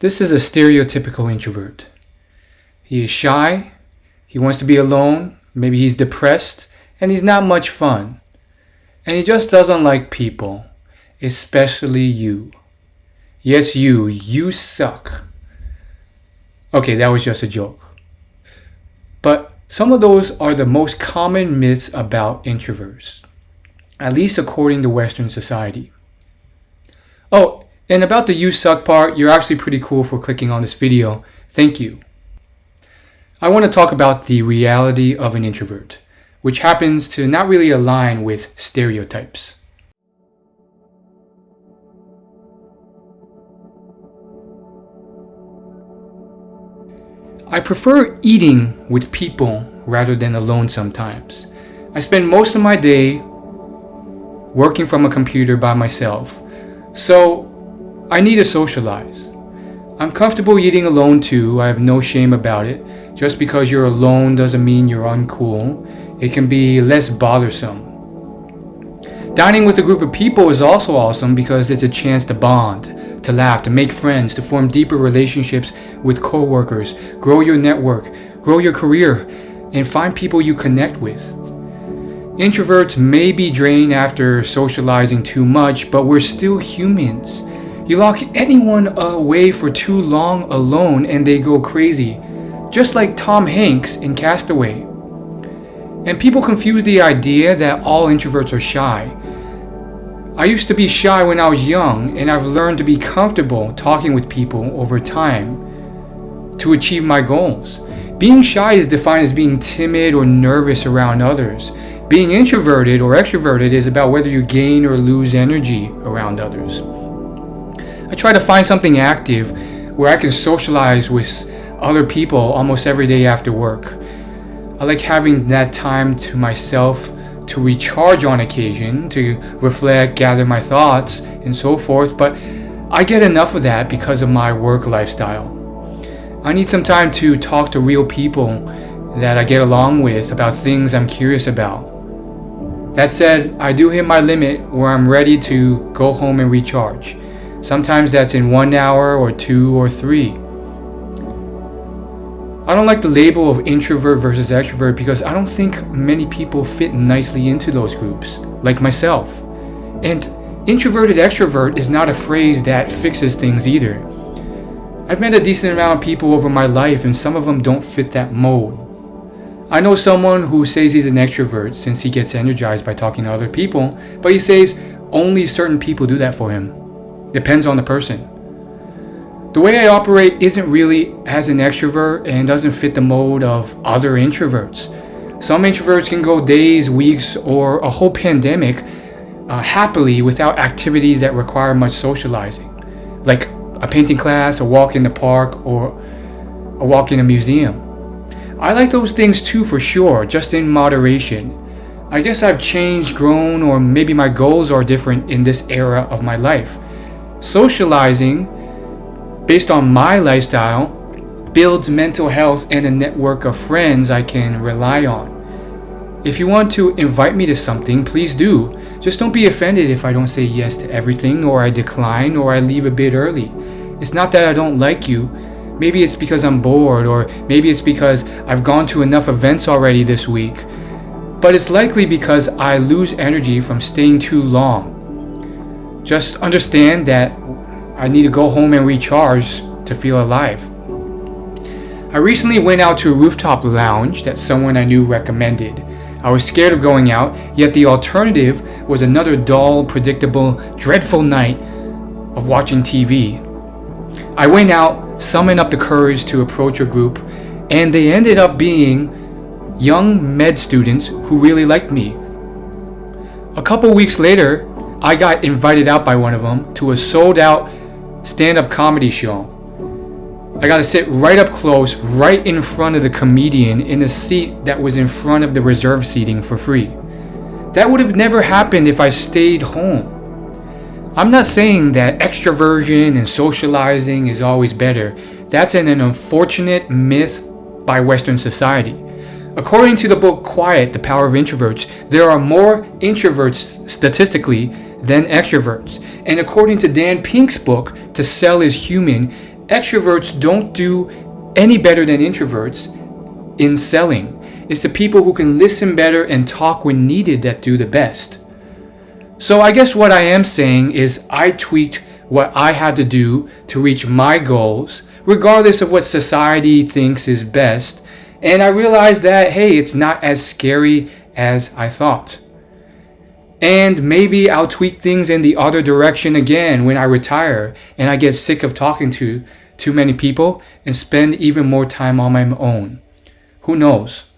This is a stereotypical introvert. He is shy, he wants to be alone, maybe he's depressed, and he's not much fun. And he just doesn't like people, especially you. Yes, you suck. Okay, that was just a joke. But some of those are the most common myths about introverts, at least according to Western society. Oh, and about the you suck part, you're actually pretty cool for clicking on this video. Thank you. I want to talk about the reality of an introvert, which happens to not really align with stereotypes. I prefer eating with people rather than alone sometimes. I spend most of my day working from a computer by myself, so I need to socialize. I'm comfortable eating alone too. I have no shame about it. Just because you're alone doesn't mean you're uncool. It can be less bothersome. Dining with a group of people is also awesome because it's a chance to bond, to laugh, to make friends, to form deeper relationships with coworkers, grow your network, grow your career, and find people you connect with. Introverts may be drained after socializing too much, but we're still humans. You lock anyone away for too long alone and they go crazy, just like Tom Hanks in Castaway. And people confuse the idea that all introverts are shy. I used to be shy when I was young, and I've learned to be comfortable talking with people over time to achieve my goals. Being shy is defined as being timid or nervous around others. Being introverted or extroverted is about whether you gain or lose energy around others. I try to find something active where I can socialize with other people almost every day after work. I like having that time to myself to recharge on occasion, to reflect, gather my thoughts, and so forth, but I get enough of that because of my work lifestyle. I need some time to talk to real people that I get along with about things I'm curious about. That said, I do hit my limit where I'm ready to go home and recharge. Sometimes that's in 1 hour or 2 or 3. I don't like the label of introvert versus extrovert because I don't think many people fit nicely into those groups, like myself. And introverted extrovert is not a phrase that fixes things either. I've met a decent amount of people over my life and some of them don't fit that mold. I know someone who says he's an extrovert since he gets energized by talking to other people, but he says only certain people do that for him. Depends on the person. The way I operate isn't really as an extrovert and doesn't fit the mold of other introverts. Some introverts can go days, weeks, or a whole pandemic happily without activities that require much socializing, like a painting class, a walk in the park, or a walk in a museum. I like those things too for sure, just in moderation. I guess I've changed, grown, or maybe my goals are different in this era of my life. Socializing, based on my lifestyle, builds mental health and a network of friends I can rely on. If you want to invite me to something, please do. Just don't be offended if I don't say yes to everything, or I decline, or I leave a bit early. It's not that I don't like you. Maybe it's because I'm bored, or maybe it's because I've gone to enough events already this week. But it's likely because I lose energy from staying too long. Just understand that I need to go home and recharge to feel alive. I recently went out to a rooftop lounge that someone I knew recommended. I was scared of going out, yet the alternative was another dull, predictable, dreadful night of watching TV. I went out, summoned up the courage to approach a group, and they ended up being young med students who really liked me. A couple weeks later, I got invited out by one of them to a sold-out stand-up comedy show. I got to sit right up close, right in front of the comedian in a seat that was in front of the reserved seating for free. That would have never happened if I stayed home. I'm not saying that extroversion and socializing is always better. That's an unfortunate myth by Western society. According to the book Quiet, The Power of Introverts, there are more introverts statistically than extroverts. And according to Dan Pink's book, To Sell is Human, extroverts don't do any better than introverts in selling. It's the people who can listen better and talk when needed that do the best. So I guess what I am saying is I tweaked what I had to do to reach my goals, regardless of what society thinks is best. And I realized that, hey, it's not as scary as I thought. And maybe I'll tweak things in the other direction again when I retire and I get sick of talking to too many people and spend even more time on my own. Who knows?